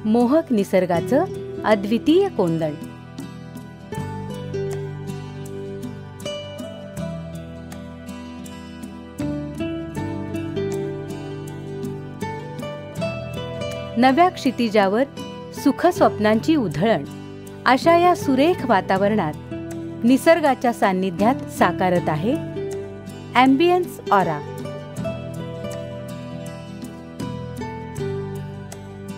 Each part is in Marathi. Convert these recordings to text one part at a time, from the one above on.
मोहक निसर्गाचं अद्वितीय कोंदण. नव्या क्षितिजावर सुख स्वप्नांची उधळण अशा या सुरेख वातावरणात निसर्गाच्या सान्निध्यात साकारत आहे ॲम्बियन्स ऑरा.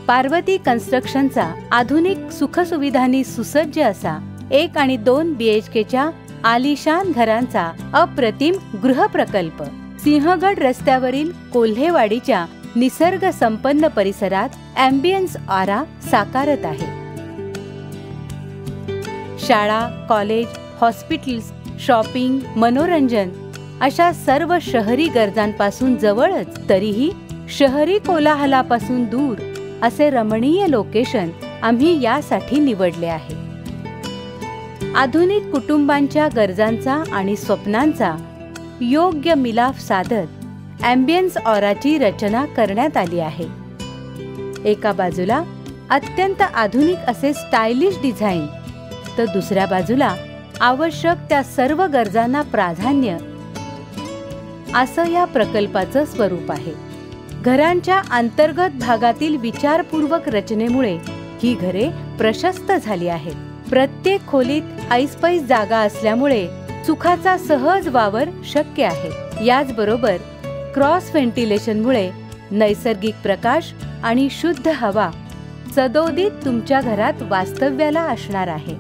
पार्वती कन्स्ट्रक्शनचा आधुनिक सुखसुविधांनी सुसज्ज असा 1 आणि 2 BHKच्या आलिशान घरांचा अप्रतिम गृहप्रकल्प सिंहगड रस्त्यावरील कोल्हेवाडीच्या निसर्ग संपन्न परिसरात ॲम्बियन्स ऑरा साकारत आहे. शाळा, कॉलेज, हॉस्पिटल्स, शॉपिंग, मनोरंजन अशा सर्व शहरी गरजांपासून जवळच तरीही शहरी कोलाहलापासून दूर असे रमणीय लोकेशन आम्ही यासाठी निवडले आहे. आधुनिक कुटुंबांच्या गरजांचा आणि स्वप्नांचा योग्य मिलाफ साधत ॲम्बियन्स ऑराची रचना करण्यात आली आहे. एका बाजूला अत्यंत आधुनिक असे स्टायलिश डिझाईन तर दुसऱ्या बाजूला आवश्यक त्या सर्व गरजांना प्राधान्य असं या प्रकल्पाचं स्वरूप आहे. घरांच्या अंतर्गत भागातील विचारपूर्वक रचनेमुळे ही घरे प्रशस्त झाली आहेत. प्रत्येक खोलीत ऐसपैस जागा असल्यामुळे सुखाचा सहज वावर शक्य आहे. याचबरोबर क्रॉस व्हेंटिलेशनमुळे नैसर्गिक प्रकाश आणि शुद्ध हवा सदोदित तुमच्या घरात वास्तव्याला असणार आहे.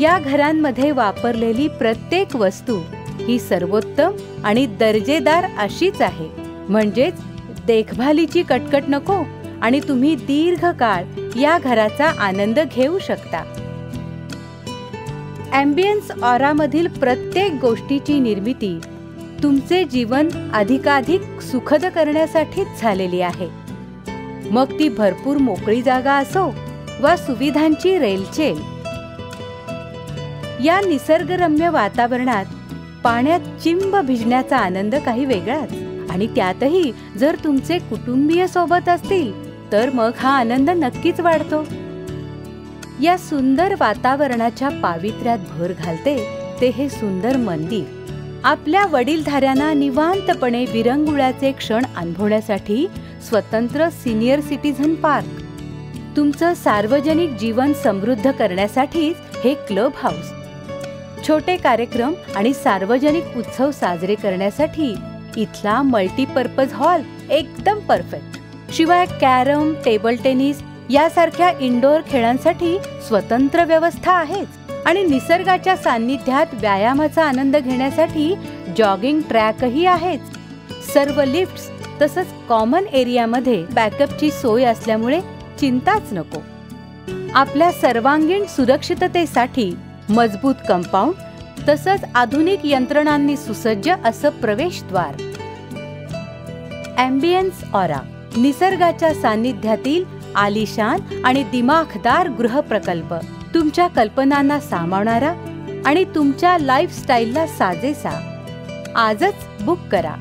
या घरांमध्ये वापरलेली प्रत्येक वस्तू ही सर्वोत्तम आणि दर्जेदार अशीच आहे. म्हणजेच देखभालीची कटकट नको आणि तुम्ही दीर्घकाळ या घराचा आनंद घेऊ शकता. ॲम्बियन्स ऑरामधील प्रत्येक गोष्टीची निर्मिती तुमचे जीवन अधिकाधिक सुखद करण्यासाठीच झालेली आहे. मग ती भरपूर मोकळी जागा असो वा सुविधांची रेलचेल. या निसर्गरम्य वातावरणात पाण्यात चिंब भिजण्याचा आनंद काही वेगळाच आणि त्यातही जर तुमचे कुटुंबीय सोबत असतील तर मग हा आनंद नक्कीच वाढतो. या सुंदर वातावरणाच्या पावित्र्यात भर घालते ते हे सुंदर मंदिर. आपल्या वडीलधाऱ्यांना निवांतपणे विरंगुळ्याचे क्षण अनुभवण्यासाठी स्वतंत्र सिनियर सिटीझन पार्क. तुमचं सार्वजनिक जीवन समृद्ध करण्यासाठीच हे क्लब हाऊस. छोटे कार्यक्रम आणि सार्वजनिक उत्सव साजरे करण्यासाठी इथला मल्टीपर्पज हॉल एकदम परफेक्ट. शिवाय कॅरम, टेबल टेनिस यासारख्या इंडोर खेळांसाठी स्वतंत्र व्यवस्था आहेच. आणि निसर्गाच्या सान्निध्यात व्यायामाचा आनंद घेण्यासाठी जॉगिंग ट्रॅकही आहेच. सर्व लिफ्ट्स तसंच कॉमन एरियामध्ये बॅकअपची सोय असल्यामुळे चिंताच नको. आपल्या सर्वांगीण सुरक्षिततेसाठी मजबूत कंपाऊंड तसंच आधुनिक यंत्रणांनी सुसज्ज असं प्रवेशद्वार. ॲम्बियन्स ऑरा निसर्गाच्या सान्निध्यातील आलिशान आणि दिमाखदार गृहप्रकल्प. तुमच्या कल्पनांना सामावणारा आणि तुमच्या लाईफस्टाईलला साजेसा. आजच बुक करा.